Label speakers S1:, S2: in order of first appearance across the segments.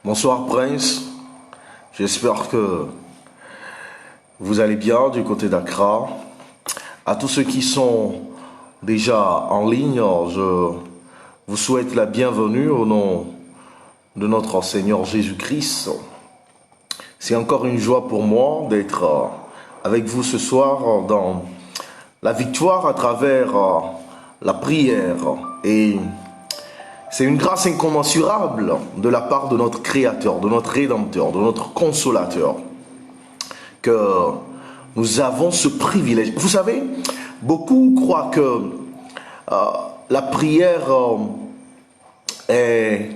S1: Bonsoir Prince, j'espère que vous allez bien du côté d'Accra. À tous ceux qui sont déjà en ligne, je vous souhaite la bienvenue au nom de notre Seigneur Jésus-Christ. C'est encore une joie pour moi d'être avec vous ce soir dans la victoire à travers la prière. Et c'est une grâce incommensurable de la part de notre Créateur, de notre Rédempteur, de notre Consolateur, que nous avons ce privilège. Vous savez, beaucoup croient que la prière est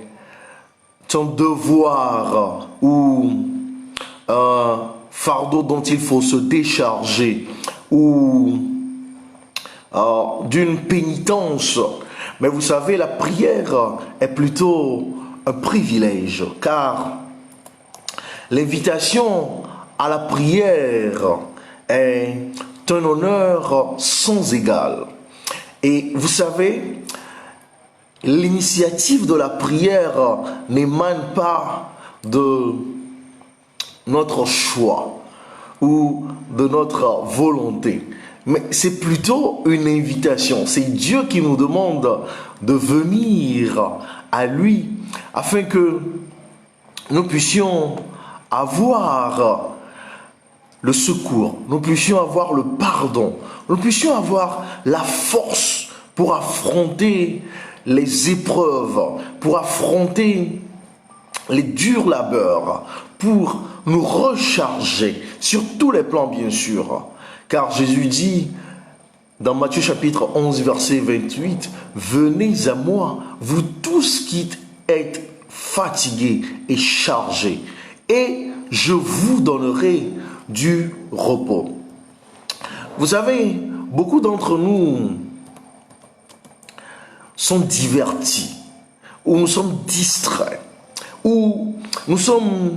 S1: un devoir ou un fardeau dont il faut se décharger ou d'une pénitence. Mais vous savez, la prière est plutôt un privilège, car l'invitation à la prière est un honneur sans égal. Et vous savez, l'initiative de la prière n'émane pas de notre choix ou de notre volonté. Mais c'est plutôt une invitation. C'est Dieu qui nous demande de venir à lui afin que nous puissions avoir le secours, nous puissions avoir le pardon, nous puissions avoir la force pour affronter les épreuves, pour affronter les durs labeurs, pour nous recharger sur tous les plans bien sûr. Car Jésus dit dans Matthieu chapitre 11 verset 28, « Venez à moi, vous tous qui êtes fatigués et chargés, et je vous donnerai du repos. » Vous savez, beaucoup d'entre nous sont divertis, ou nous sommes distraits, ou nous sommes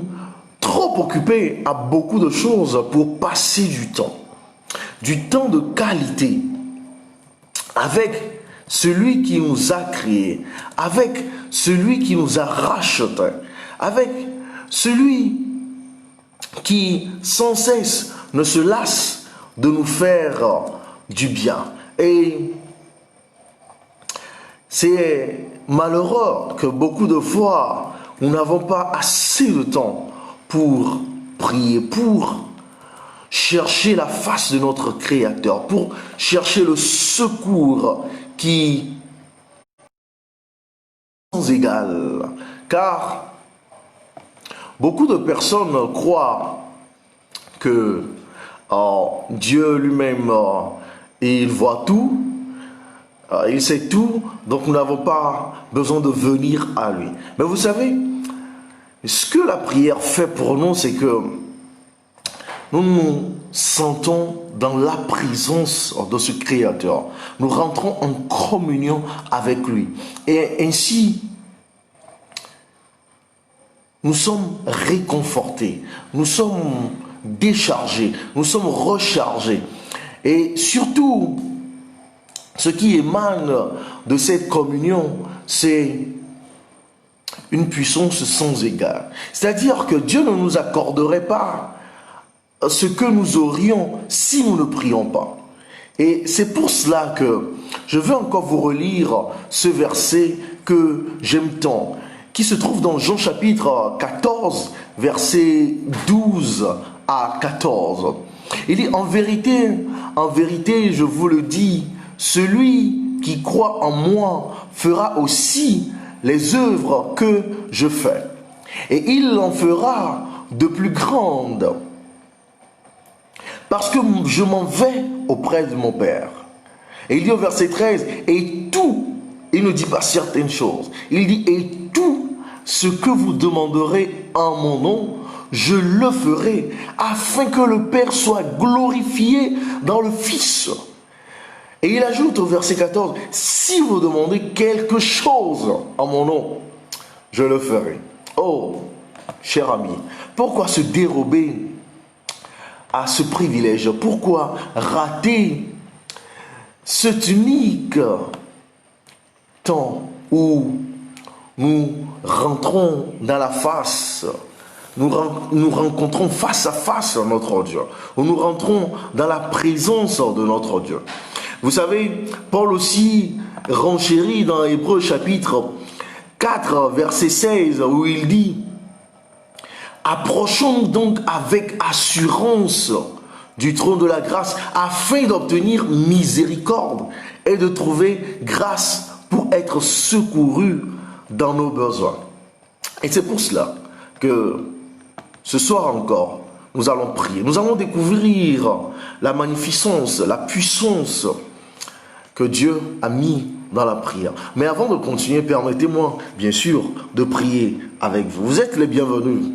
S1: trop occupés à beaucoup de choses pour passer du temps de qualité avec celui qui nous a créés, avec celui qui nous a rachetés, avec celui qui sans cesse ne se lasse de nous faire du bien. Et c'est malheureux que beaucoup de fois, nous n'avons pas assez de temps pour prier, pour chercher la face de notre Créateur, pour chercher le secours qui est sans égal. Car beaucoup de personnes croient que Dieu lui-même, il voit tout, il sait tout, donc nous n'avons pas besoin de venir à lui. Mais vous savez, ce que la prière fait pour nous, c'est que nous nous sentons dans la présence de ce Créateur. Nous rentrons en communion avec lui. Et ainsi, nous sommes réconfortés, nous sommes déchargés, nous sommes rechargés. Et surtout, ce qui émane de cette communion, c'est une puissance sans égard. C'est-à-dire que Dieu ne nous accorderait pas ce que nous aurions si nous ne prions pas. Et c'est pour cela que je veux encore vous relire ce verset que j'aime tant, qui se trouve dans Jean chapitre 14, versets 12 à 14. Il dit, en vérité, je vous le dis, celui qui croit en moi fera aussi les œuvres que je fais. Et il en fera de plus grandes, parce que je m'en vais auprès de mon Père. Et il dit au verset 13, et tout, il ne dit pas certaines choses, il dit, et tout ce que vous demanderez en mon nom, je le ferai, afin que le Père soit glorifié dans le Fils. Et il ajoute au verset 14, si vous demandez quelque chose en mon nom, je le ferai. Oh, cher ami, pourquoi se dérober à ce privilège? Pourquoi rater cet unique temps où nous rentrons dans la face, nous rencontrons face à face notre Dieu, où nous rentrons dans la présence de notre Dieu. Vous savez, Paul aussi renchérit dans Hébreux chapitre 4, verset 16, où il dit « Approchons donc avec assurance du trône de la grâce afin d'obtenir miséricorde et de trouver grâce pour être secourus dans nos besoins. » Et c'est pour cela que ce soir encore, nous allons prier. Nous allons découvrir la magnificence, la puissance que Dieu a mis dans la prière. Mais avant de continuer, permettez-moi, bien sûr, de prier avec vous. Vous êtes les bienvenus.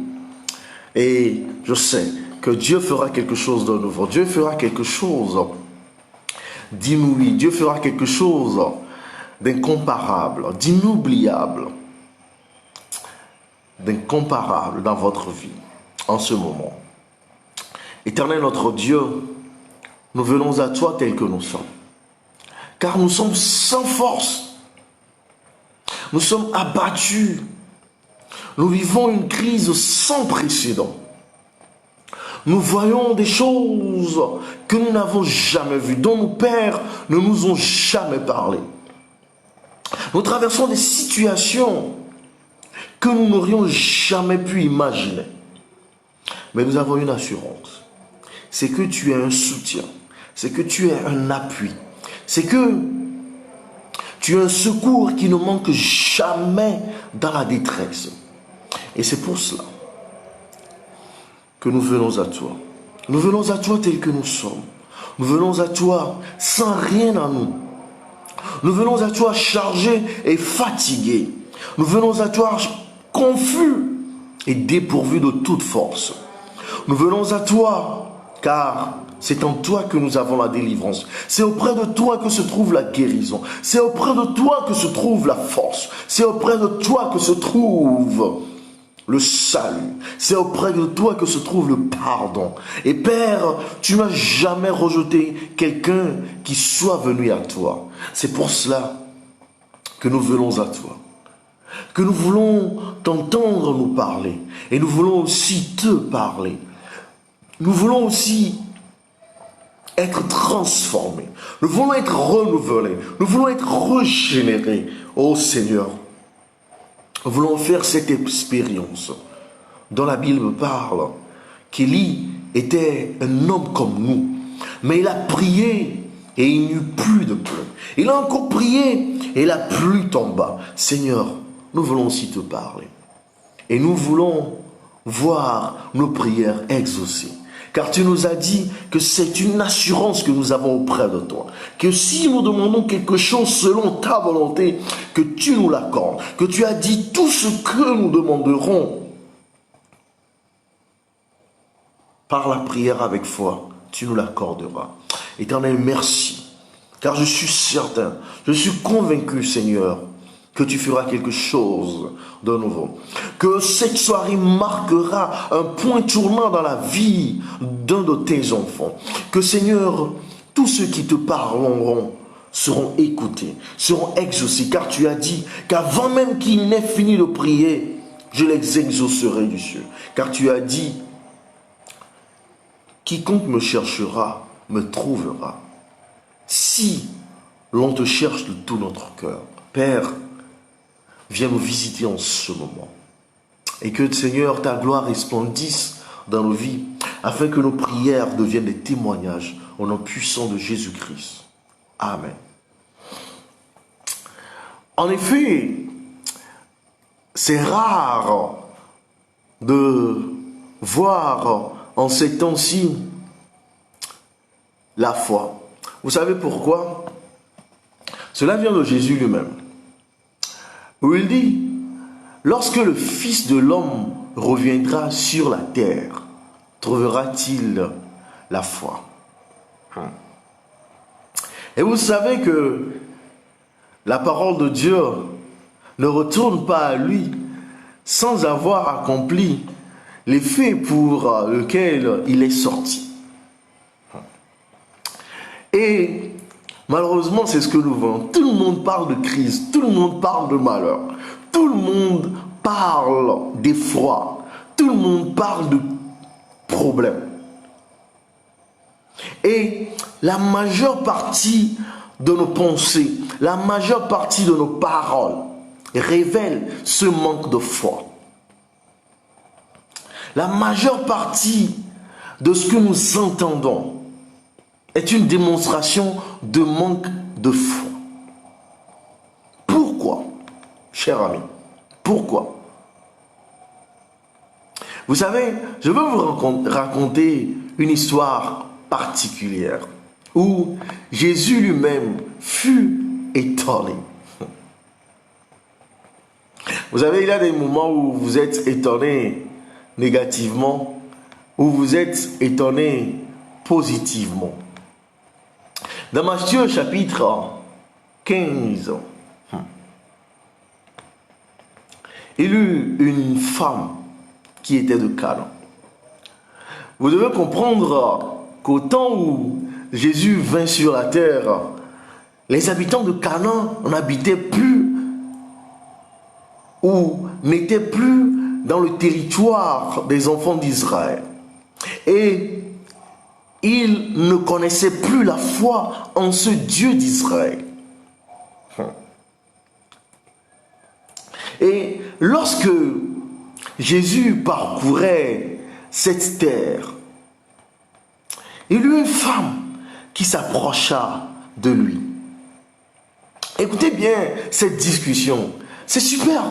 S1: Et je sais que Dieu fera quelque chose de nouveau. Dieu fera quelque chose d'inouï. Dieu fera quelque chose d'incomparable, d'inoubliable, d'incomparable dans votre vie en ce moment. Éternel notre Dieu, nous venons à toi tel que nous sommes. Car nous sommes sans force. Nous sommes abattus. Nous vivons une crise sans précédent. Nous voyons des choses que nous n'avons jamais vues, dont nos pères ne nous ont jamais parlé. Nous traversons des situations que nous n'aurions jamais pu imaginer. Mais nous avons une assurance. C'est que tu es un soutien. C'est que tu es un appui. C'est que tu es un secours qui ne manque jamais dans la détresse. Et c'est pour cela que nous venons à toi. Nous venons à toi tels que nous sommes. Nous venons à toi sans rien à nous. Nous venons à toi chargés et fatigués. Nous venons à toi confus et dépourvus de toute force. Nous venons à toi car c'est en toi que nous avons la délivrance. C'est auprès de toi que se trouve la guérison. C'est auprès de toi que se trouve la force. C'est auprès de toi que se trouve le salut. C'est auprès de toi que se trouve le pardon. Et Père, tu n'as jamais rejeté quelqu'un qui soit venu à toi. C'est pour cela que nous venons à toi. Que nous voulons t'entendre nous parler. Et nous voulons aussi te parler. Nous voulons aussi être transformés. Nous voulons être renouvelés. Nous voulons être régénérés. Oh Seigneur, nous voulons faire cette expérience dont la Bible parle qu'Élie était un homme comme nous. Mais il a prié et il n'y eut plus de pluie. Il a encore prié et la pluie tomba. Seigneur, nous voulons aussi te parler. Et nous voulons voir nos prières exaucées. Car tu nous as dit que c'est une assurance que nous avons auprès de toi. Que si nous demandons quelque chose selon ta volonté, que tu nous l'accordes. Que tu as dit tout ce que nous demanderons par la prière avec foi, tu nous l'accorderas. Éternel, merci. Car je suis certain, je suis convaincu, Seigneur, que tu feras quelque chose de nouveau. Que cette soirée marquera un point tournant dans la vie d'un de tes enfants. Que Seigneur, tous ceux qui te parleront seront écoutés, seront exaucés. Car tu as dit qu'avant même qu'ils n'aient fini de prier, je les exaucerai du ciel. Car tu as dit, quiconque me cherchera, me trouvera. Si l'on te cherche de tout notre cœur. Père, viens nous visiter en ce moment. Et que, Seigneur, ta gloire resplendisse dans nos vies, afin que nos prières deviennent des témoignages au nom puissant de Jésus-Christ. Amen. En effet, c'est rare de voir en ces temps-ci la foi. Vous savez pourquoi? Cela vient de Jésus lui-même, où il dit, lorsque le Fils de l'homme reviendra sur la terre, trouvera-t-il la foi? Et vous savez que la parole de Dieu ne retourne pas à lui sans avoir accompli les faits pour lesquels il est sorti. Et malheureusement, c'est ce que nous voyons. Tout le monde parle de crise, tout le monde parle de malheur. tout le monde parle d'effroi, tout le monde parle de problèmes. Et la majeure partie de nos pensées, la majeure partie de nos paroles révèle ce manque de foi. La majeure partie de ce que nous entendons est une démonstration de manque de foi. Pourquoi, cher ami? Pourquoi? Vous savez, je veux vous raconter une histoire particulière où Jésus lui-même fut étonné. Vous savez, il y a des moments où vous êtes étonné négativement, où vous êtes étonné positivement. Dans Matthieu chapitre 15, il y eut une femme qui était de Canaan. Vous devez comprendre qu'au temps où Jésus vint sur la terre, les habitants de Canaan n'habitaient plus ou n'étaient plus dans le territoire des enfants d'Israël. Et ils ne connaissaient plus la foi en ce Dieu d'Israël. Et lorsque Jésus parcourait cette terre, il y eut une femme qui s'approcha de lui. Écoutez bien cette discussion, c'est super.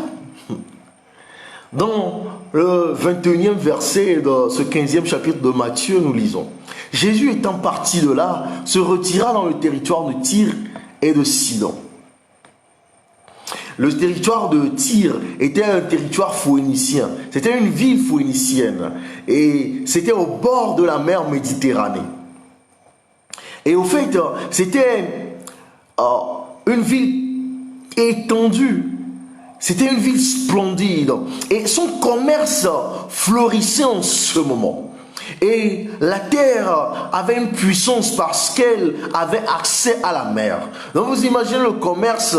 S1: Dans le 21e verset de ce 15e chapitre de Matthieu, nous lisons: Jésus étant parti de là, se retira dans le territoire de Tyr et de Sidon. Le territoire de Tyr était un territoire phoénicien. C'était une ville phoénicienne. Et c'était au bord de la mer Méditerranée. Et au fait, c'était une ville étendue. C'était une ville splendide. Et son commerce florissait en ce moment. Et la terre avait une puissance parce qu'elle avait accès à la mer. Donc vous imaginez le commerce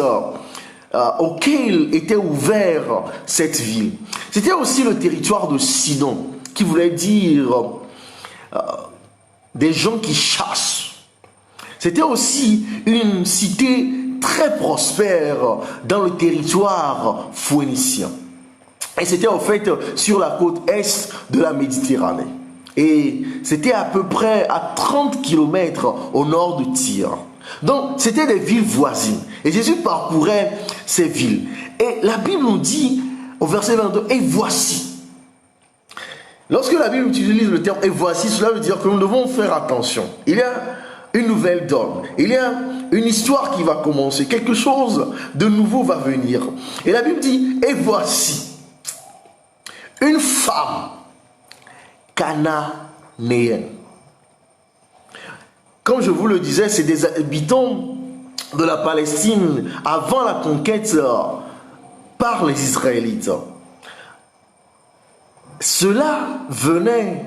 S1: auquel était ouvert cette ville. C'était aussi le territoire de Sidon, qui voulait dire des gens qui chassent. C'était aussi une cité très prospère dans le territoire phoénicien. Et c'était en fait sur la côte est de la Méditerranée. Et c'était à peu près à 30 km au nord de Tyr. Donc, c'était des villes voisines. Et Jésus parcourait ces villes. Et la Bible nous dit, au verset 22, « Et voici ». Lorsque la Bible utilise le terme « et voici », cela veut dire que nous devons faire attention. Il y a une nouvelle donne. Il y a une histoire qui va commencer. Quelque chose de nouveau va venir. Et la Bible dit « Et voici une femme cananéenne ». Comme je vous le disais, c'est des habitants de la Palestine avant la conquête par les Israélites. Cela venait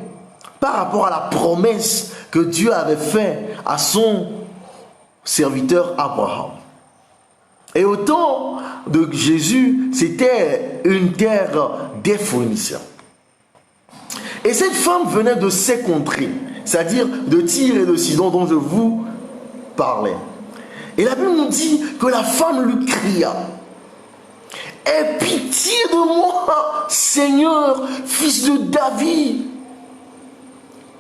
S1: par rapport à la promesse que Dieu avait faite à son serviteur Abraham. Et au temps de Jésus, c'était une terre des Phéniciens. Et cette femme venait de ces contrées, c'est-à-dire de Tyr et de Sidon dont je vous parlais. Et la Bible nous dit que la femme lui cria: « Aie pitié de moi, Seigneur, fils de David. »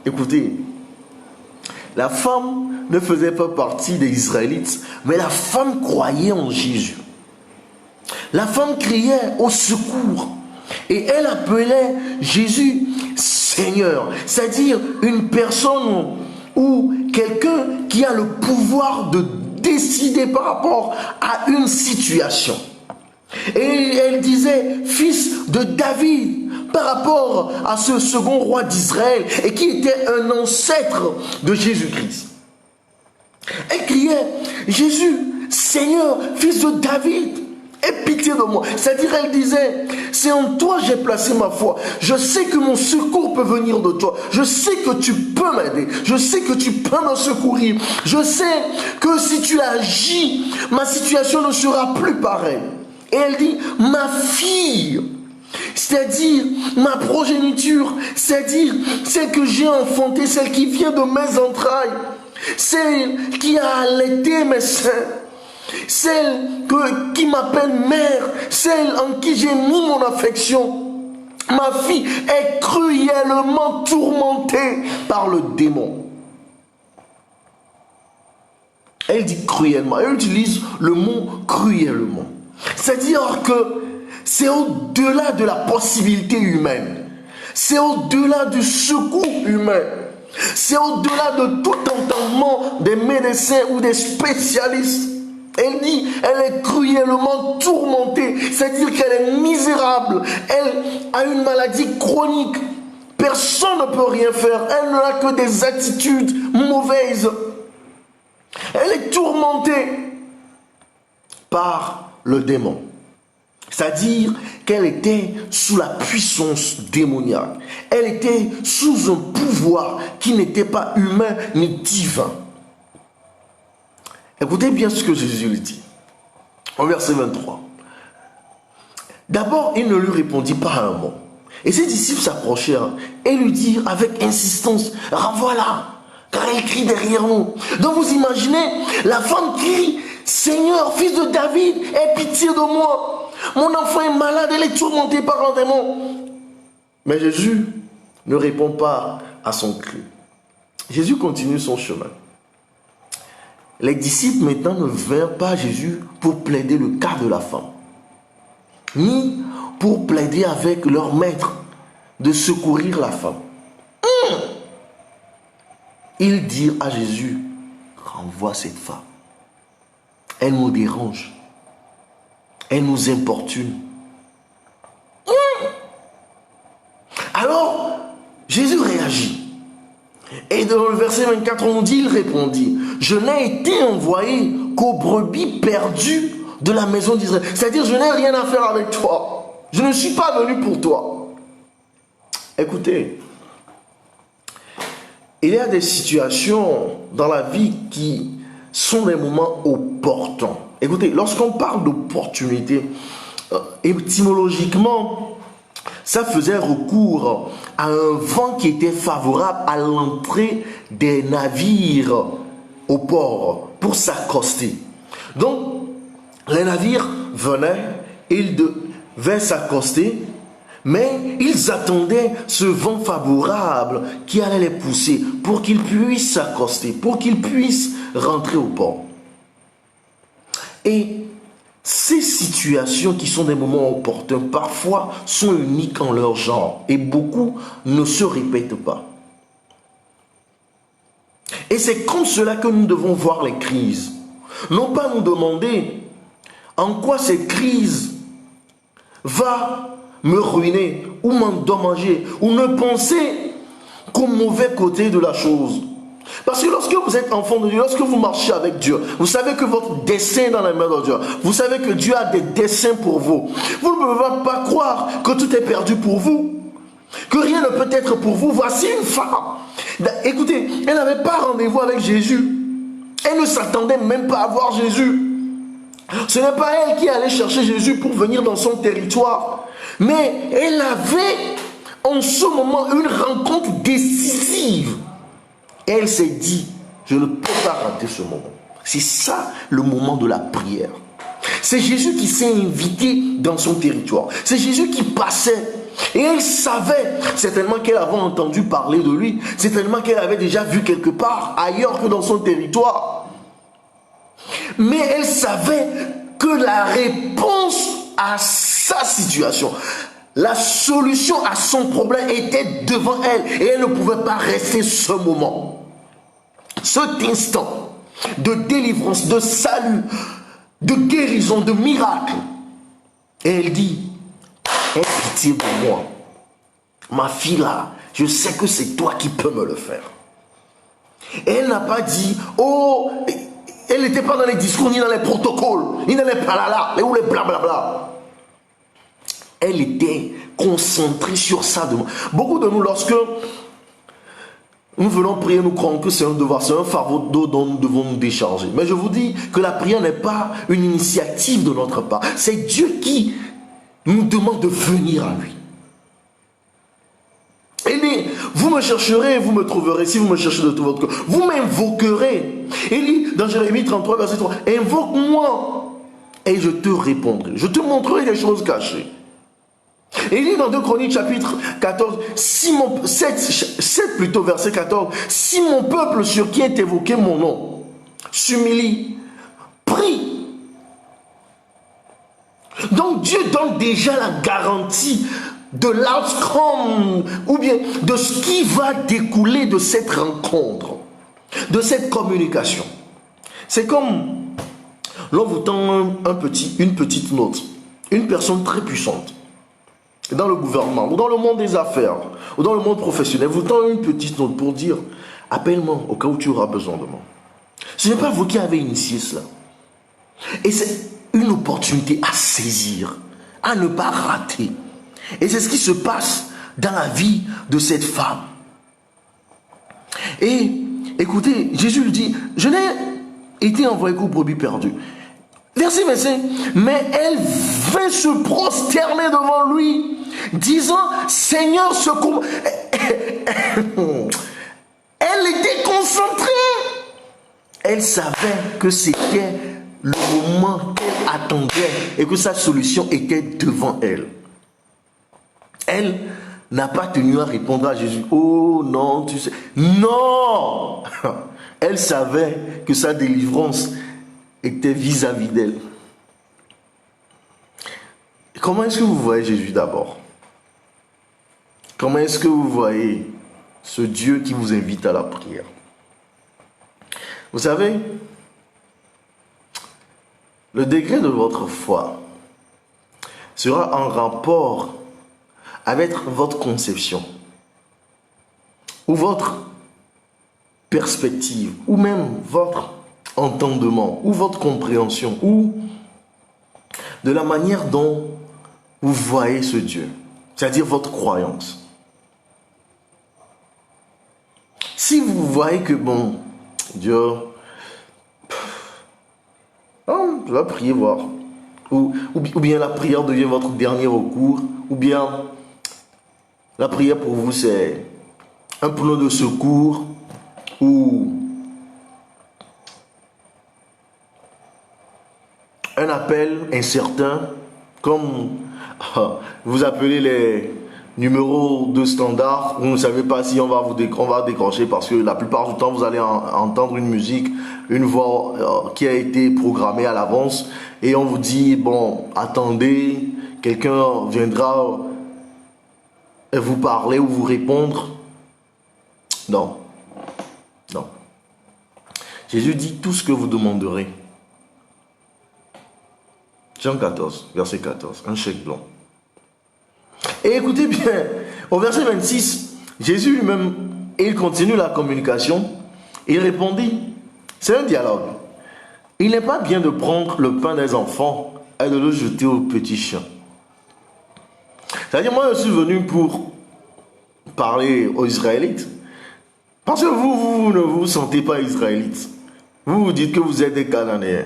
S1: Écoutez, la femme ne faisait pas partie des Israélites, mais la femme croyait en Jésus. La femme criait au secours et elle appelait Jésus Seigneur, c'est-à-dire une personne ou quelqu'un qui a le pouvoir de décider par rapport à une situation. Et elle disait fils de David par rapport à ce second roi d'Israël et qui était un ancêtre de Jésus-Christ. Elle criait Jésus, Seigneur, fils de David, aie pitié de moi. C'est-à-dire elle disait, c'est en toi j'ai placé ma foi. Je sais que mon secours peut venir de toi. Je sais que tu peux m'aider. Je sais que tu peux me secourir. Je sais que si tu agis, ma situation ne sera plus pareille. Et elle dit, ma fille, c'est-à-dire ma progéniture, c'est-à-dire celle que j'ai enfantée, celle qui vient de mes entrailles, celle qui a allaité mes seins, celle qui m'appelle mère, celle en qui j'ai mis mon affection. Ma fille est cruellement tourmentée par le démon. Elle dit cruellement, elle utilise le mot cruellement. C'est-à-dire que c'est au-delà de la possibilité humaine. C'est au-delà du secours humain. C'est au-delà de tout entendement des médecins ou des spécialistes. Elle dit, elle est cruellement tourmentée. C'est-à-dire qu'elle est misérable. Elle a une maladie chronique. Personne ne peut rien faire. Elle n'a que des attitudes mauvaises. Elle est tourmentée par le démon. C'est-à-dire qu'elle était sous la puissance démoniaque. Elle était sous un pouvoir qui n'était pas humain ni divin. Écoutez bien ce que Jésus lui dit. Au verset 23. D'abord, il ne lui répondit pas un mot. Et ses disciples s'approchèrent et lui dirent avec insistance, renvoie-la, car elle crie derrière nous. Donc vous imaginez, la femme crie, Seigneur, fils de David, aie pitié de moi. Mon enfant est malade, elle est tourmentée par un démon. Mais Jésus ne répond pas à son cri. Jésus continue son chemin. Les disciples maintenant ne vinrent pas à Jésus pour plaider le cas de la femme, ni pour plaider avec leur maître de secourir la femme. Ils dirent à Jésus, renvoie cette femme. Elle nous dérange. Elle nous importune. Alors, Jésus réagit. Et dans le verset 24, on dit, il répondit, je n'ai été envoyé qu'aux brebis perdues de la maison d'Israël. C'est-à-dire, je n'ai rien à faire avec toi. Je ne suis pas venu pour toi. Écoutez, il y a des situations dans la vie qui sont des moments opportuns. Écoutez, lorsqu'on parle d'opportunité, étymologiquement, ça faisait recours à un vent qui était favorable à l'entrée des navires au port pour s'accoster. Donc, les navires venaient, ils devaient s'accoster, mais ils attendaient ce vent favorable qui allait les pousser pour qu'ils puissent s'accoster, pour qu'ils puissent rentrer au port. Et ces situations qui sont des moments opportuns, parfois sont uniques en leur genre et beaucoup ne se répètent pas. Et c'est comme cela que nous devons voir les crises. Non pas nous demander en quoi cette crise va me ruiner ou m'endommager ou ne penser qu'au mauvais côté de la chose. Parce que lorsque vous êtes enfant de Dieu, lorsque vous marchez avec Dieu, vous savez que votre dessein est dans les mains de Dieu. Vous savez que Dieu a des desseins pour vous. Vous ne pouvez pas croire que tout est perdu pour vous, que rien ne peut être pour vous. Voici une femme. Écoutez, elle n'avait pas rendez-vous avec Jésus. Elle ne s'attendait même pas à voir Jésus. Ce n'est pas elle qui allait chercher Jésus pour venir dans son territoire. Mais elle avait en ce moment une rencontre décisive. Et elle s'est dit, je ne peux pas rater ce moment. C'est ça le moment de la prière. C'est Jésus qui s'est invité dans son territoire. C'est Jésus qui passait. Et elle savait certainement qu'elle avait entendu parler de lui. Certainement qu'elle avait déjà vu quelque part ailleurs que dans son territoire. Mais elle savait que la réponse à sa situation, la solution à son problème était devant elle. Et elle ne pouvait pas rester ce moment. Cet instant de délivrance, de salut, de guérison, de miracle. Et elle dit, aie pitié de moi. Ma fille là, je sais que c'est toi qui peux me le faire. Et elle n'a pas dit, oh, elle n'était pas dans les discours, ni dans les protocoles, ni dans les palala, ou les blablabla. Elle était concentrée sur sa demande. Beaucoup de nous, lorsque Nous venons prier, nous croyons que c'est un devoir, c'est un fardeau dont nous devons nous décharger. Mais je vous dis que la prière n'est pas une initiative de notre part. C'est Dieu qui nous demande de venir à lui. Il dit, vous me chercherez, vous me trouverez, si vous me cherchez de tout votre cœur. Vous m'invoquerez. Il dit dans Jérémie 33, verset 3, invoque-moi et je te répondrai. Je te montrerai des choses cachées. Et il dit dans 2 Chroniques chapitre 14, 7 plutôt, verset 14, si mon peuple sur qui est évoqué mon nom s'humilie, prie. Donc Dieu donne déjà la garantie de l'outcome ou bien de ce qui va découler de cette rencontre, de cette communication. C'est comme l'on vous tend une petite note, une personne très puissante dans le gouvernement, ou dans le monde des affaires, ou dans le monde professionnel, vous tend une petite note pour dire, appelle-moi au cas où tu auras besoin de moi. Ce n'est pas vous qui avez initié cela. Et c'est une opportunité à saisir, à ne pas rater. Et c'est ce qui se passe dans la vie de cette femme. Et écoutez, Jésus lui dit, je n'ai été envoyé qu'aux brebis perdues. Verset 25, mais elle vint se prosterner devant lui, disant, Seigneur, secours. Elle était concentrée. Elle savait que c'était le moment qu'elle attendait et que sa solution était devant elle. Elle n'a pas tenu à répondre à Jésus. Oh non, tu sais. Non. Elle savait que sa délivrance était vis-à-vis d'elle. Comment est-ce que vous voyez Jésus d'abord? Comment est-ce que vous voyez ce Dieu qui vous invite à la prière? Vous savez, le degré de votre foi sera en rapport avec votre conception ou votre perspective ou même votre entendement ou votre compréhension ou de la manière dont vous voyez ce Dieu, c'est-à-dire votre croyance. Si vous voyez que bon, Dieu, je vais prier voir, ou bien la prière devient votre dernier recours, ou bien la prière pour vous c'est un pneu de secours, ou un appel incertain, comme vous appelez les numéros de standard, vous ne savez pas si on va décrocher parce que la plupart du temps vous allez entendre une musique, une voix qui a été programmée à l'avance et on vous dit bon attendez, quelqu'un viendra vous parler ou vous répondre. Non, non. Jésus dit tout ce que vous demanderez. Jean 14, verset 14, un chèque blanc. Et écoutez bien, au verset 26, Jésus lui-même, il continue la communication. Il répondit, c'est un dialogue. Il n'est pas bien de prendre le pain des enfants et de le jeter aux petits chiens. C'est-à-dire, moi je suis venu pour parler aux Israélites. Parce que vous ne vous sentez pas Israélites. Vous dites que vous êtes des Cananéens.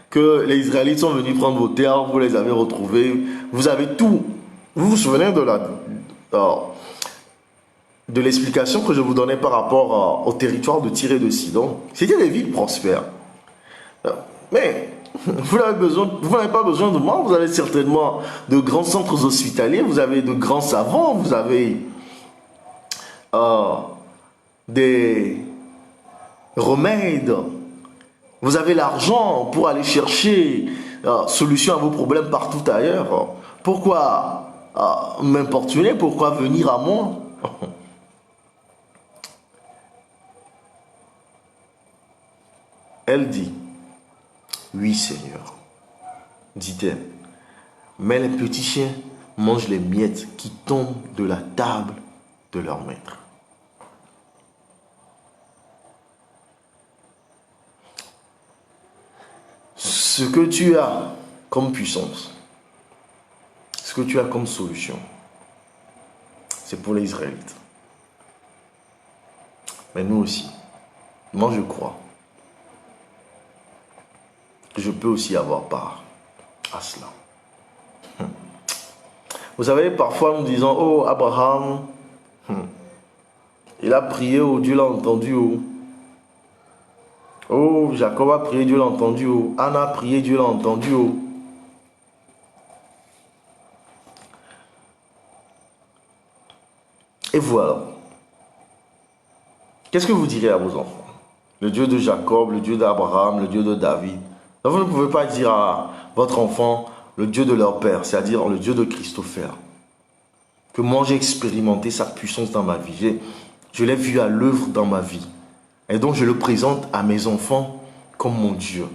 S1: Que les Israélites sont venus prendre vos terres, vous les avez retrouvés, vous avez tout. Vous vous souvenez de l'explication que je vous donnais par rapport au territoire de Tyr et de Sidon? C'était des villes prospères. Mais vous n'avez pas besoin de moi, vous avez certainement de grands centres hospitaliers, vous avez de grands savants, vous avez des remèdes. Vous avez l'argent pour aller chercher solution à vos problèmes partout ailleurs. Pourquoi m'importuner? Pourquoi venir à moi? Elle dit, oui Seigneur, dit-elle, mais les petits chiens mangent les miettes qui tombent de la table de leur maître. Ce que tu as comme puissance, ce que tu as comme solution, c'est pour les Israélites. Mais nous aussi. Moi, je crois que je peux aussi avoir part à cela. Vous savez, parfois nous disons, oh, Abraham, il a prié, oh, Dieu l'a entendu, oh. Oh, Jacob a prié, Dieu l'a entendu, oh. Anna a prié, Dieu l'a entendu, oh. Et voilà. Qu'est-ce que vous direz à vos enfants? Le Dieu de Jacob, le Dieu d'Abraham, le Dieu de David. Donc vous ne pouvez pas dire à votre enfant le Dieu de leur père, c'est-à-dire le Dieu de Christopher. Que moi j'ai expérimenté sa puissance dans ma vie. Je l'ai vu à l'œuvre dans ma vie. Et donc je le présente à mes enfants comme mon Dieu.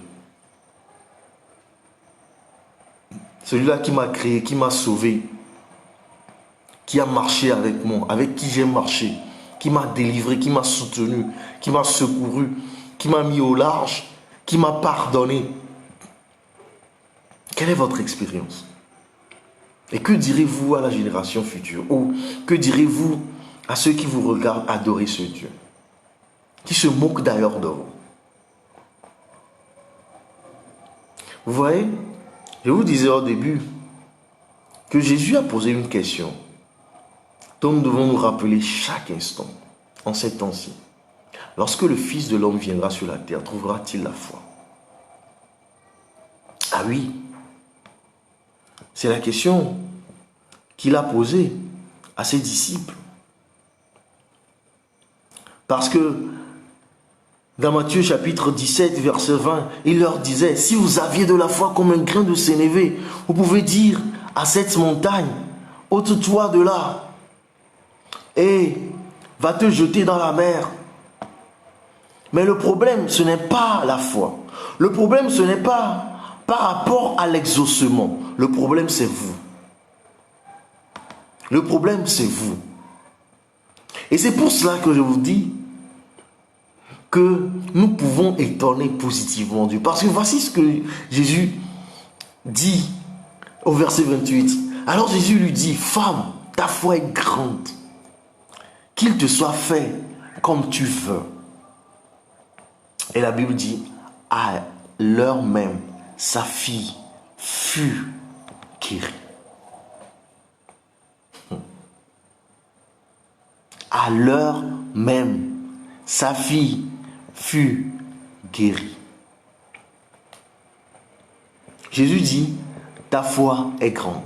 S1: Celui-là qui m'a créé, qui m'a sauvé, qui a marché avec moi, avec qui j'ai marché, qui m'a délivré, qui m'a soutenu, qui m'a secouru, qui m'a mis au large, qui m'a pardonné. Quelle est votre expérience? Et que direz-vous à la génération future? Ou que direz-vous à ceux qui vous regardent adorer ce Dieu? Qui se moquent d'ailleurs de vous? Vous voyez, je vous disais au début que Jésus a posé une question dont nous devons nous rappeler chaque instant en ces temps-ci. Lorsque le Fils de l'homme viendra sur la terre, trouvera-t-il la foi? Ah oui, c'est la question qu'il a posée à ses disciples. Parce que dans Matthieu chapitre 17, verset 20, il leur disait, si vous aviez de la foi comme un grain de sénévé, vous pouvez dire à cette montagne, ôte-toi de là et va te jeter dans la mer. Mais le problème, ce n'est pas la foi. Le problème, ce n'est pas par rapport à l'exaucement. Le problème, c'est vous. Le problème, c'est vous. Et c'est pour cela que je vous dis que nous pouvons étonner positivement Dieu. Parce que voici ce que Jésus dit au verset 28. Alors Jésus lui dit, femme, ta foi est grande. Qu'il te soit fait comme tu veux. Et la Bible dit, à l'heure même, sa fille fut guérie. À l'heure même, sa fille fut guérie. Jésus dit, ta foi est grande.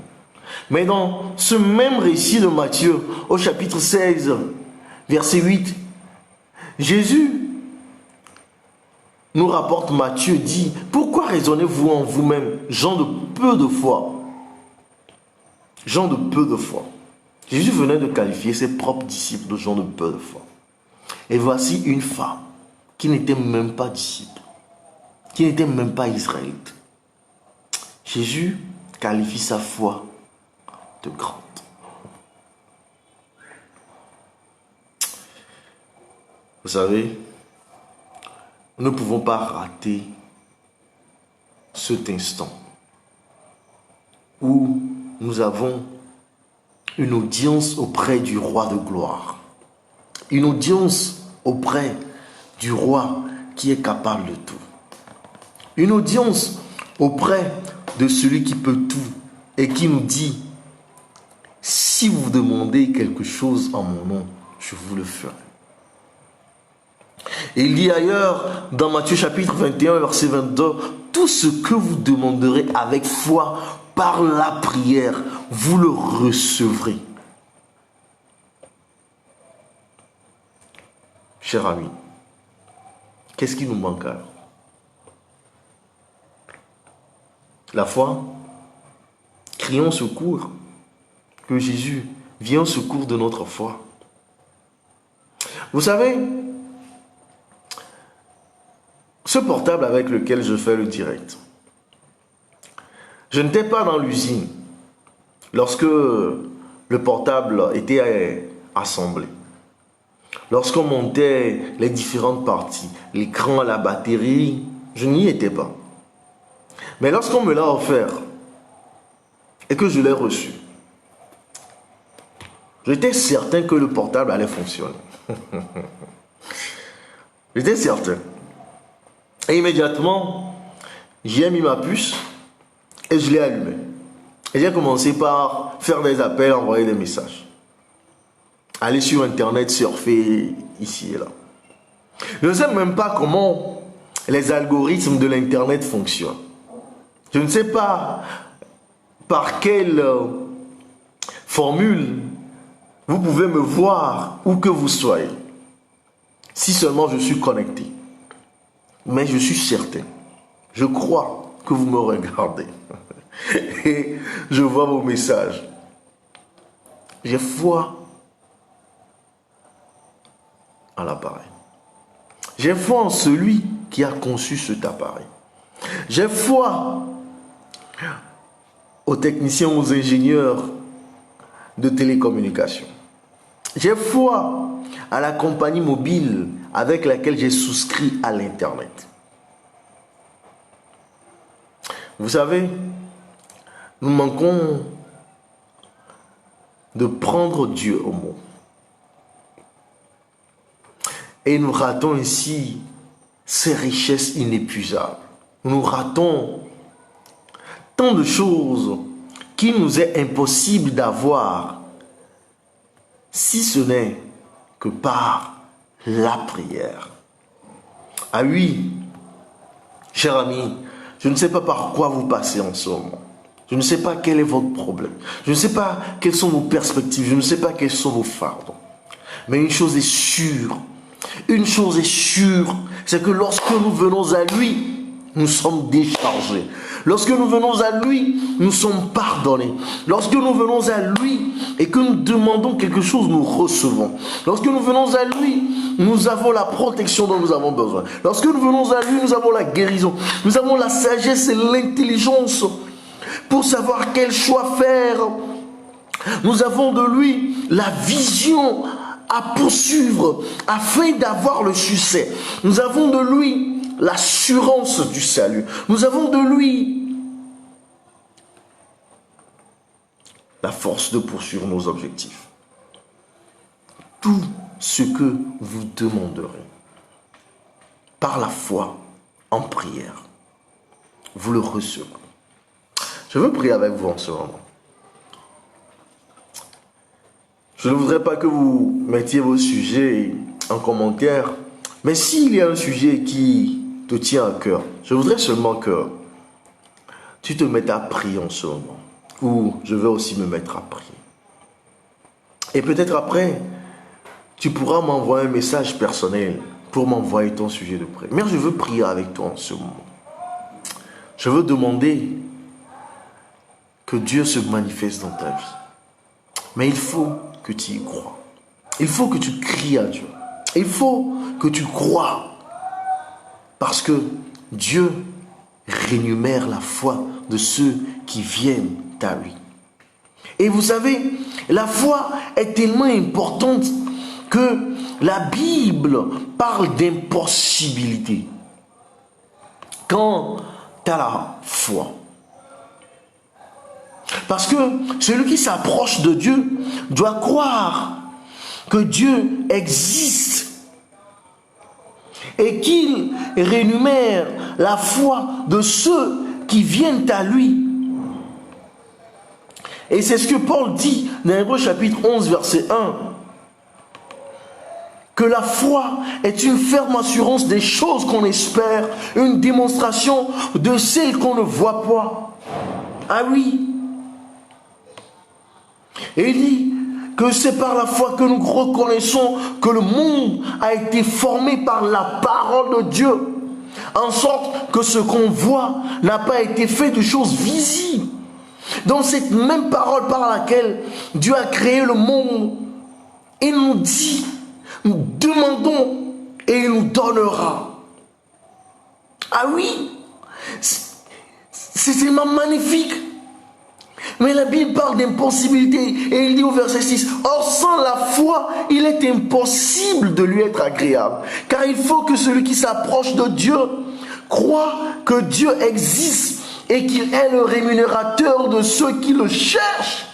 S1: Mais dans ce même récit de Matthieu, au chapitre 16, verset 8, Jésus nous rapporte, Matthieu dit, pourquoi raisonnez-vous en vous-même, gens de peu de foi? Gens de peu de foi. Jésus venait de qualifier ses propres disciples de gens de peu de foi. Et voici une femme qui n'était même pas disciple, qui n'était même pas israélite. Jésus qualifie sa foi de grande. Vous savez, nous ne pouvons pas rater cet instant où nous avons une audience auprès du roi de gloire. Une audience auprès du roi qui est capable de tout. Une audience auprès de celui qui peut tout et qui nous dit, si vous demandez quelque chose en mon nom, je vous le ferai. Et il dit ailleurs, dans Matthieu chapitre 21, verset 22, tout ce que vous demanderez avec foi par la prière, vous le recevrez. Cher ami, qu'est-ce qui nous manque alors? La foi? Crions au secours. Que Jésus vienne au secours de notre foi. Vous savez, ce portable avec lequel je fais le direct, je n'étais pas dans l'usine lorsque le portable était assemblé. Lorsqu'on montait les différentes parties, l'écran, la batterie, je n'y étais pas. Mais lorsqu'on me l'a offert et que je l'ai reçu, j'étais certain que le portable allait fonctionner. J'étais certain. Et immédiatement, j'ai mis ma puce et je l'ai allumé. Et j'ai commencé par faire des appels, envoyer des messages. Aller sur Internet, surfer ici et là. Je ne sais même pas comment les algorithmes de l'Internet fonctionnent. Je ne sais pas par quelle formule vous pouvez me voir où que vous soyez. Si seulement je suis connecté. Mais je suis certain. Je crois que vous me regardez. Et je vois vos messages. J'ai foi à l'appareil. J'ai foi en celui qui a conçu cet appareil. J'ai foi aux techniciens, aux ingénieurs de télécommunications. J'ai foi à la compagnie mobile avec laquelle j'ai souscrit à l'Internet. Vous savez, nous manquons de prendre Dieu au mot. Et nous ratons ainsi ces richesses inépuisables. Nous ratons tant de choses qu'il nous est impossible d'avoir si ce n'est que par la prière. Ah oui, cher ami, je ne sais pas par quoi vous passez en ce moment. Je ne sais pas quel est votre problème. Je ne sais pas quelles sont vos perspectives. Je ne sais pas quels sont vos fardeaux. Mais une chose est sûre. Une chose est sûre, c'est que lorsque nous venons à lui, nous sommes déchargés. Lorsque nous venons à lui, nous sommes pardonnés. Lorsque nous venons à lui et que nous demandons quelque chose, nous recevons. Lorsque nous venons à lui, nous avons la protection dont nous avons besoin. Lorsque nous venons à lui, nous avons la guérison. Nous avons la sagesse et l'intelligence pour savoir quel choix faire. Nous avons de lui la vision à poursuivre afin d'avoir le succès. Nous avons de lui l'assurance du salut. Nous avons de lui la force de poursuivre nos objectifs. Tout ce que vous demanderez par la foi en prière, vous le recevrez. Je veux prier avec vous en ce moment. Je ne voudrais pas que vous mettiez vos sujets en commentaire, mais s'il y a un sujet qui te tient à cœur, je voudrais seulement que tu te mettes à prier en ce moment, ou je vais aussi me mettre à prier. Et peut-être après, tu pourras m'envoyer un message personnel pour m'envoyer ton sujet de prière. Mais je veux prier avec toi en ce moment. Je veux demander que Dieu se manifeste dans ta vie. Mais il faut que tu y crois. Il faut que tu cries à Dieu. Il faut que tu crois. Parce que Dieu rémunère la foi de ceux qui viennent à lui. Et vous savez, la foi est tellement importante que la Bible parle d'impossibilité. Quand tu as la foi. Parce que celui qui s'approche de Dieu doit croire que Dieu existe et qu'il rémunère la foi de ceux qui viennent à lui. Et c'est ce que Paul dit dans Hébreux chapitre 11 verset 1. Que la foi est une ferme assurance des choses qu'on espère, une démonstration de celles qu'on ne voit pas. Ah oui. Et il dit que c'est par la foi que nous reconnaissons que le monde a été formé par la parole de Dieu, en sorte que ce qu'on voit n'a pas été fait de choses visibles. Dans cette même parole par laquelle Dieu a créé le monde, il nous dit, nous demandons et il nous donnera. Ah oui, c'est tellement magnifique. Mais la Bible parle d'impossibilité et il dit au verset 6, or sans la foi, il est impossible de lui être agréable. Car il faut que celui qui s'approche de Dieu croit que Dieu existe et qu'il est le rémunérateur de ceux qui le cherchent.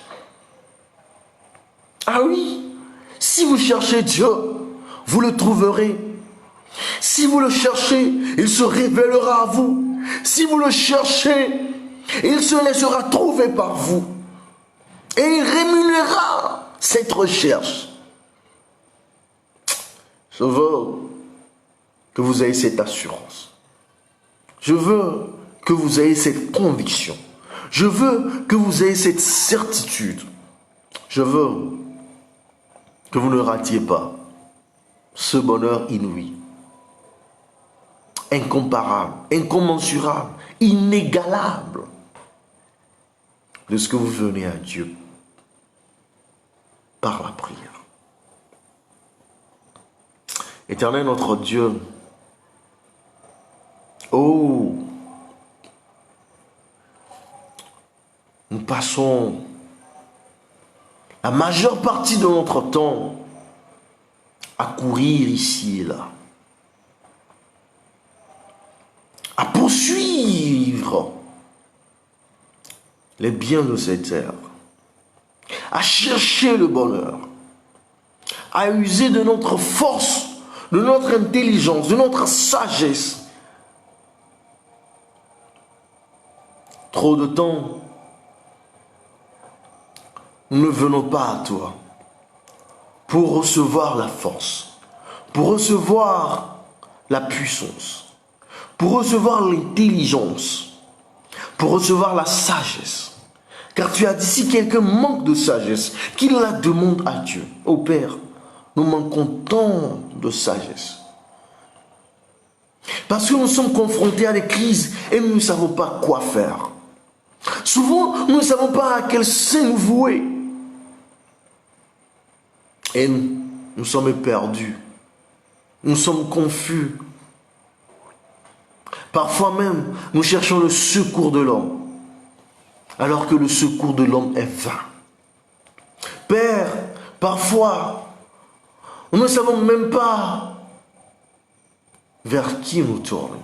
S1: Ah oui, si vous cherchez Dieu, vous le trouverez. Si vous le cherchez, il se révélera à vous. Si vous le cherchez, il se laissera trouver par vous. Et il rémunérera cette recherche. Je veux que vous ayez cette assurance. Je veux que vous ayez cette conviction. Je veux que vous ayez cette certitude. Je veux que vous ne ratiez pas ce bonheur inouï, incomparable, incommensurable, inégalable de ce que vous venez à Dieu par la prière. Éternel notre Dieu, oh, nous passons la majeure partie de notre temps à courir ici et là, à poursuivre les biens de cette terre, à chercher le bonheur, à user de notre force, de notre intelligence, de notre sagesse. Trop de temps, nous ne venons pas à toi pour recevoir la force, pour recevoir la puissance, pour recevoir l'intelligence, pour recevoir la sagesse. Car tu as dit, si quelqu'un manque de sagesse, qu'il la demande à Dieu. Ô Père, nous manquons tant de sagesse. Parce que nous sommes confrontés à des crises et nous ne savons pas quoi faire. Souvent, nous ne savons pas à quel sein nous vouer. Et nous sommes perdus. Nous sommes confus. Parfois même, nous cherchons le secours de l'homme, alors que le secours de l'homme est vain. Père, parfois, nous ne savons même pas vers qui nous tourner.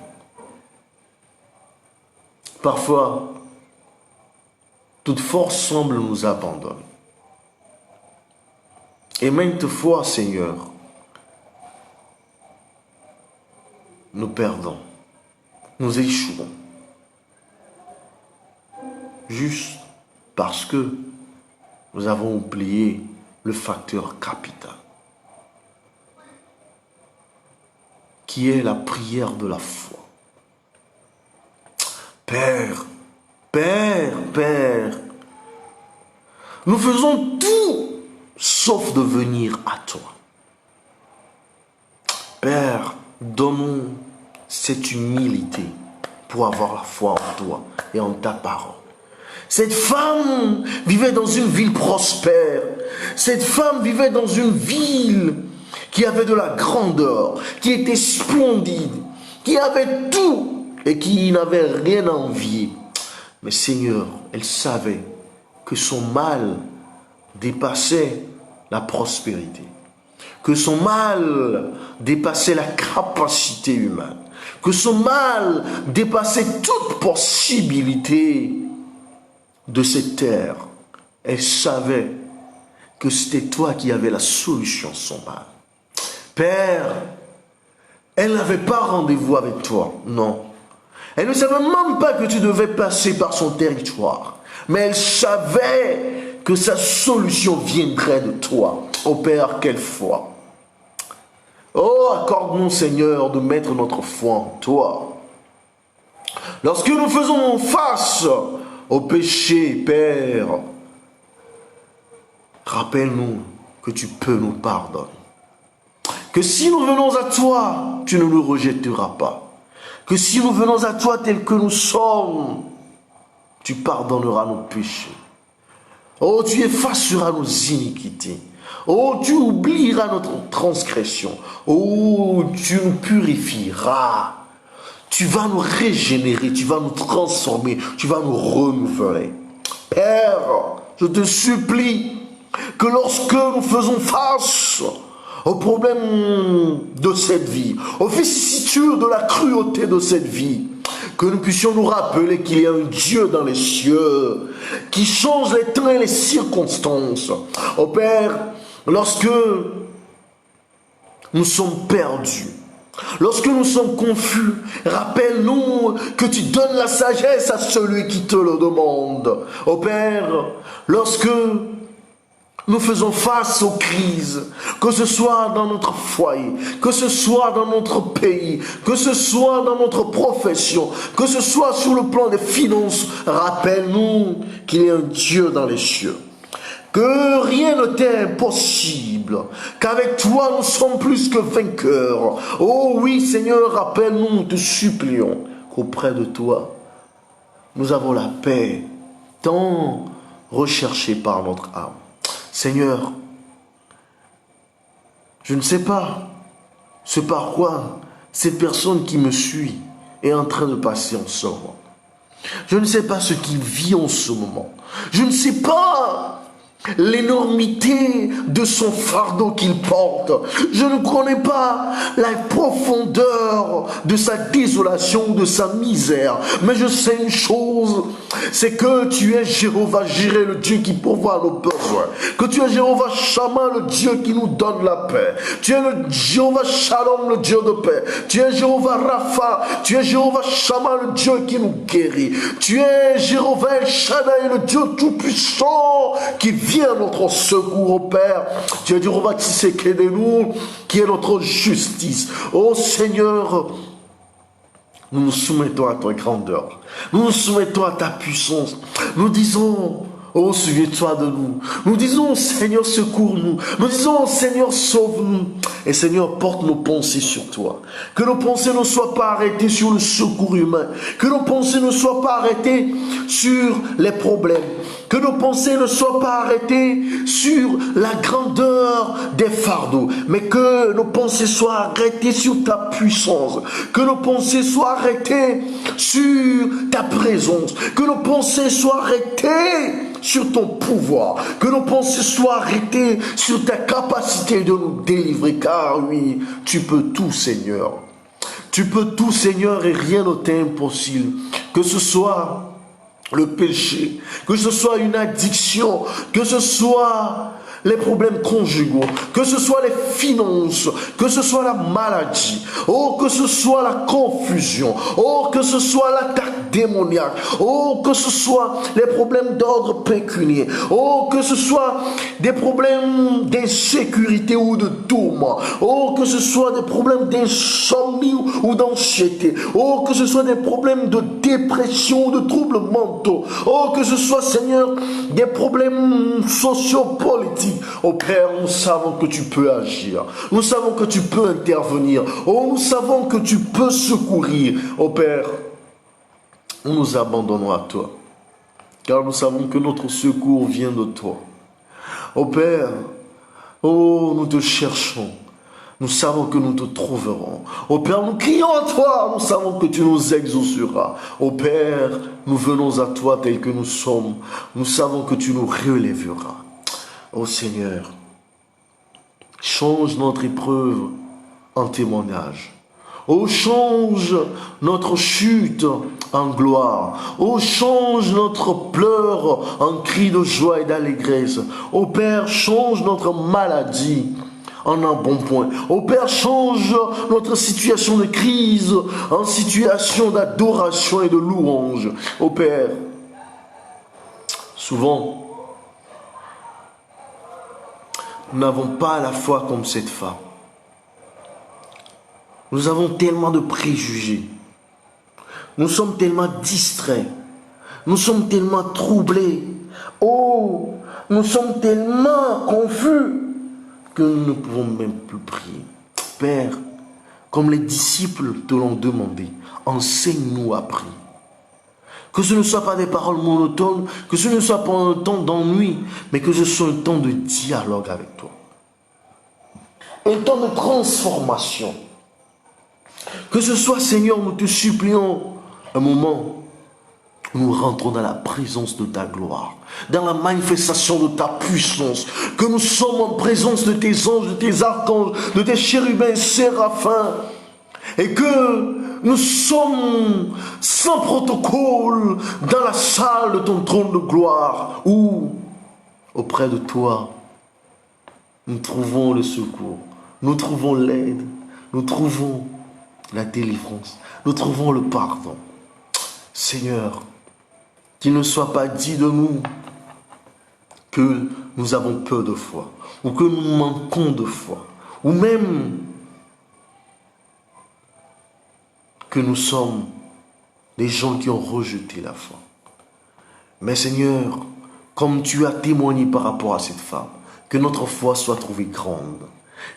S1: Parfois, toute force semble nous abandonner. Et maintes fois, Seigneur, nous perdons, nous échouons, juste parce que nous avons oublié le facteur capital, qui est la prière de la foi. Père, Père, Père, nous faisons tout sauf de venir à toi. Père, donne-nous cette humilité pour avoir la foi en toi et en ta parole. Cette femme vivait dans une ville prospère. Cette femme vivait dans une ville qui avait de la grandeur, qui était splendide, qui avait tout et qui n'avait rien à envier. Mais Seigneur, elle savait que son mal dépassait la prospérité, que son mal dépassait la capacité humaine, que son mal dépassait toute possibilité de cette terre. Elle savait que c'était toi qui avais la solution à son mal. Père, elle n'avait pas rendez-vous avec toi, non. Elle ne savait même pas que tu devais passer par son territoire. Mais elle savait que sa solution viendrait de toi. Oh Père, quelle foi! Oh, accorde-nous, Seigneur, de mettre notre foi en toi. Lorsque nous faisons face au péché, Père, rappelle-nous que tu peux nous pardonner. Que si nous venons à toi, tu ne nous rejetteras pas. Que si nous venons à toi tels que nous sommes, tu pardonneras nos péchés. Oh, tu effaceras nos iniquités. Oh, tu oublieras notre transgression. Oh, tu nous purifieras. Tu vas nous régénérer, tu vas nous transformer, tu vas nous renouveler. Père, je te supplie que lorsque nous faisons face aux problèmes de cette vie, aux vicissitudes de la cruauté de cette vie, que nous puissions nous rappeler qu'il y a un Dieu dans les cieux qui change les temps et les circonstances. Oh Père, lorsque nous sommes perdus, Lorsque nous sommes confus, rappelle-nous que tu donnes la sagesse à celui qui te le demande. Ô Père, lorsque nous faisons face aux crises, que ce soit dans notre foyer, que ce soit dans notre pays, que ce soit dans notre profession, que ce soit sur le plan des finances, rappelle-nous qu'il y a un Dieu dans les cieux. Que rien ne t'est impossible, qu'avec toi nous sommes plus que vainqueurs. Oh oui Seigneur, rappelle-nous, nous te supplions qu'auprès de toi, nous avons la paix tant recherchée par notre âme. Seigneur, je ne sais pas ce par quoi cette personne qui me suit est en train de passer en ce moment. Je ne sais pas ce qu'il vit en ce moment. Je ne sais pas l'énormité de son fardeau qu'il porte. Je ne connais pas la profondeur de sa désolation, de sa misère. Mais je sais une chose, c'est que tu es Jéhovah Jireh, le Dieu qui pourvoit nos besoins. Que tu es Jéhovah Shammah, le Dieu qui nous donne la paix. Tu es le Jéhovah Shalom, le Dieu de paix. Tu es Jéhovah Rapha. Tu es Jéhovah Shammah, le Dieu qui nous guérit. Tu es Jéhovah El Shaddai, le Dieu tout-puissant qui vient à notre secours, au Père. Tu es Jéhovah Tsidkenu, qui est notre justice. Ô Seigneur, nous nous soumettons à ta grandeur. Nous nous soumettons à ta puissance. Nous disons, oh, souviens-toi de nous. Nous disons, Seigneur, secours-nous. Nous disons, Seigneur, sauve-nous. Et Seigneur, porte nos pensées sur toi. Que nos pensées ne soient pas arrêtées sur le secours humain. Que nos pensées ne soient pas arrêtées sur les problèmes. Que nos pensées ne soient pas arrêtées sur la grandeur des fardeaux. Mais que nos pensées soient arrêtées sur ta puissance. Que nos pensées soient arrêtées sur ta présence. Que nos pensées soient arrêtées sur ton pouvoir, que nos pensées soient arrêtées sur ta capacité de nous délivrer, car oui, tu peux tout, Seigneur. Tu peux tout, Seigneur, et rien ne t'est impossible. Que ce soit le péché, que ce soit une addiction, que ce soit les problèmes conjugaux, que ce soit les finances, que ce soit la maladie, oh, que ce soit la confusion, oh, que ce soit l'attaque démoniaque, oh, que ce soit les problèmes d'ordre pécuniaire, oh, que ce soit des problèmes d'insécurité ou de tourment, oh, que ce soit des problèmes d'insomnie ou d'anxiété, oh, que ce soit des problèmes de dépression, de troubles mentaux, oh, que ce soit, Seigneur, des problèmes sociopolitiques. Oh Père, nous savons que tu peux agir. Nous savons que tu peux intervenir. Oh, nous savons que tu peux secourir. Oh Père, nous nous abandonnons à toi. Car nous savons que notre secours vient de toi. Oh Père, oh, nous te cherchons. Nous savons que nous te trouverons. Oh Père, nous crions à toi. Nous savons que tu nous exauceras. Oh Père, nous venons à toi tels que nous sommes. Nous savons que tu nous relèveras. Oh Seigneur, change notre épreuve en témoignage. Oh, change notre chute en gloire. Oh, change notre pleur en cri de joie et d'allégresse. Oh Père, change notre maladie en un bon point. Oh Père, change notre situation de crise en situation d'adoration et de louange. Oh Père, souvent, nous n'avons pas la foi comme cette femme. Nous avons tellement de préjugés. Nous sommes tellement distraits. Nous sommes tellement troublés. Oh, nous sommes tellement confus que nous ne pouvons même plus prier. Père, comme les disciples te l'ont demandé, enseigne-nous à prier. Que ce ne soit pas des paroles monotones, que ce ne soit pas un temps d'ennui, mais que ce soit un temps de dialogue avec toi. Un temps de transformation. Que ce soit, Seigneur, nous te supplions, un moment où nous rentrons dans la présence de ta gloire, dans la manifestation de ta puissance, que nous sommes en présence de tes anges, de tes archanges, de tes chérubins et séraphins, et que nous sommes sans protocole dans la salle de ton trône de gloire, où, auprès de toi, nous trouvons le secours, nous trouvons l'aide, nous trouvons la délivrance. Nous trouvons le pardon. Seigneur, qu'il ne soit pas dit de nous que nous avons peu de foi, ou que nous manquons de foi, ou même que nous sommes des gens qui ont rejeté la foi. Mais Seigneur, comme tu as témoigné par rapport à cette femme, que notre foi soit trouvée grande.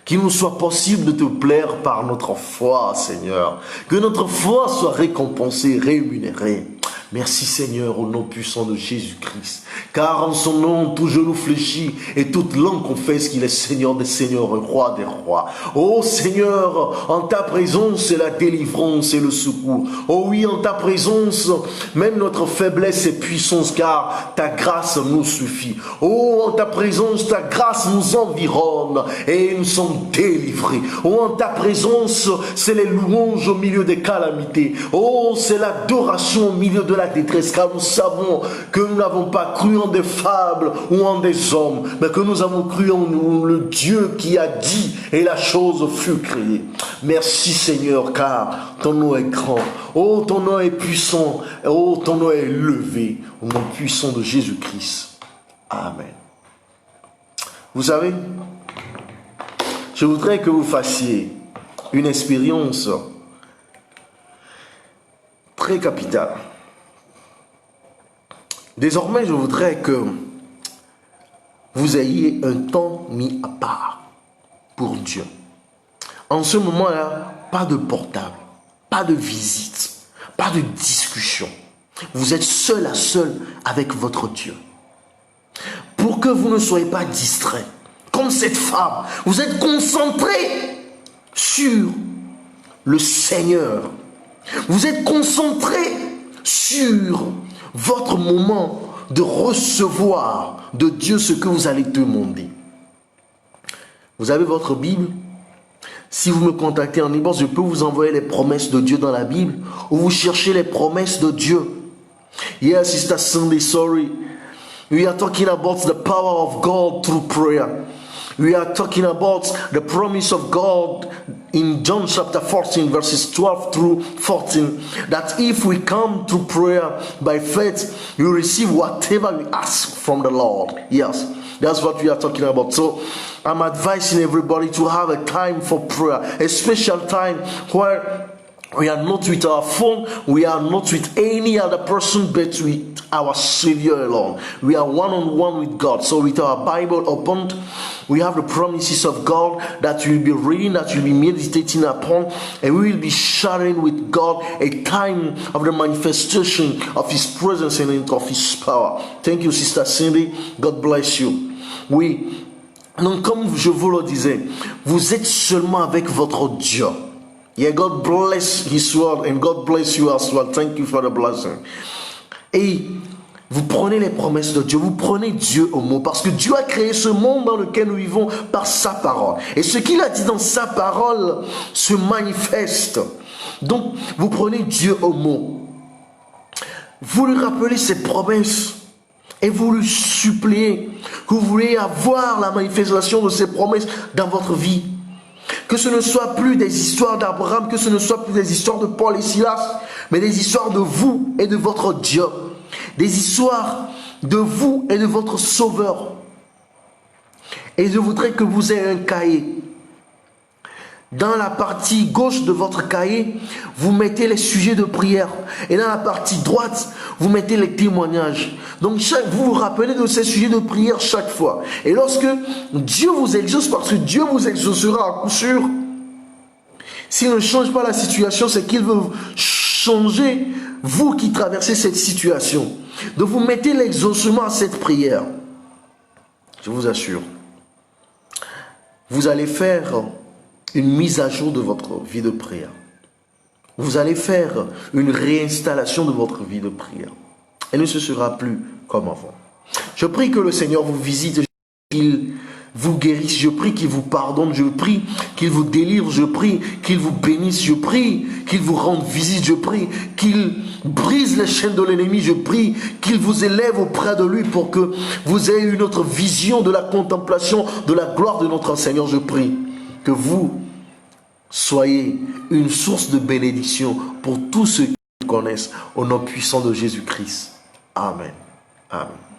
S1: Qu'il nous soit possible de te plaire par notre foi, Seigneur. Que notre foi soit récompensée, rémunérée. Merci Seigneur, au nom puissant de Jésus-Christ. Car en son nom, tout genou fléchit et toute langue confesse qu'il est Seigneur des seigneurs et Roi des rois. Oh Seigneur, en ta présence, c'est la délivrance et le secours. Oh oui, en ta présence, même notre faiblesse est puissance, car ta grâce nous suffit. Oh, en ta présence, ta grâce nous environne et nous sommes délivrés. Oh, en ta présence, c'est les louanges au milieu des calamités. Oh, c'est l'adoration au milieu de la détresse, car nous savons que nous n'avons pas cru en des fables ou en des hommes, mais que nous avons cru en nous, le Dieu qui a dit et la chose fut créée. Merci Seigneur, car ton nom est grand, oh ton nom est puissant, oh ton nom est élevé, au nom puissant de Jésus-Christ. Amen. Vous savez, je voudrais que vous fassiez une expérience très capitale. Désormais, je voudrais que vous ayez un temps mis à part pour Dieu. En ce moment-là, pas de portable, pas de visite, pas de discussion. Vous êtes seul à seul avec votre Dieu. Pour que vous ne soyez pas distrait, comme cette femme, vous êtes concentré sur le Seigneur. Vous êtes concentré sur votre moment de recevoir de Dieu ce que vous allez demander. Vous avez votre Bible? Si vous me contactez en inbox, je peux vous envoyer les promesses de Dieu dans la Bible, ou vous cherchez les promesses de Dieu. Yes, Sister Sunday, sorry. We are talking about the power of God through prayer. We are talking about the promise of God in John chapter 14 verses 12 through 14. That if we come to prayer by faith, you receive whatever we ask from the Lord. Yes, that's what we are talking about. So I'm advising everybody to have a time for prayer. A special time where we are not with our phone, we are not with any other person but with our Savior alone. We are one-on-one with God. So with our Bible opened, we have the promises of God that we'll be reading, that we'll be meditating upon, and we will be sharing with God a time of the manifestation of His presence and of His power. Thank you, Sister Cindy. God bless you. Oui, donc comme je vous le disais, vous êtes seulement avec votre Dieu. Yeah, God bless His word and God bless you as well. Thank you for the blessing. Et vous prenez les promesses de Dieu, vous prenez Dieu au mot, parce que Dieu a créé ce monde dans lequel nous vivons par sa parole. Et ce qu'il a dit dans sa parole se manifeste. Donc, vous prenez Dieu au mot. Vous lui rappelez ses promesses et vous lui suppliez que vous voulez avoir la manifestation de ses promesses dans votre vie. Que ce ne soit plus des histoires d'Abraham, que ce ne soit plus des histoires de Paul et Silas, mais des histoires de vous et de votre Dieu. Des histoires de vous et de votre Sauveur. Et je voudrais que vous ayez un cahier. Dans la partie gauche de votre cahier, vous mettez les sujets de prière. Et dans la partie droite, vous mettez les témoignages. Donc vous vous rappelez de ces sujets de prière chaque fois. Et lorsque Dieu vous exauce, parce que Dieu vous exaucera à coup sûr, s'il ne change pas la situation, c'est qu'il veut changer vous qui traversez cette situation. Donc vous mettez l'exaucement à cette prière. Je vous assure. Vous allez faire une mise à jour de votre vie de prière. Vous allez faire une réinstallation de votre vie de prière. Elle ne se sera plus comme avant. Je prie que le Seigneur vous visite, qu'il vous guérisse, je prie qu'il vous pardonne, je prie qu'il vous délivre, je prie qu'il vous bénisse, je prie qu'il vous rende visite, je prie qu'il brise les chaînes de l'ennemi, je prie qu'il vous élève auprès de lui pour que vous ayez une autre vision de la contemplation de la gloire de notre Seigneur. Je prie que vous Soyez une source de bénédiction pour tous ceux qui vous connaissent au nom puissant de Jésus-Christ. Amen. Amen.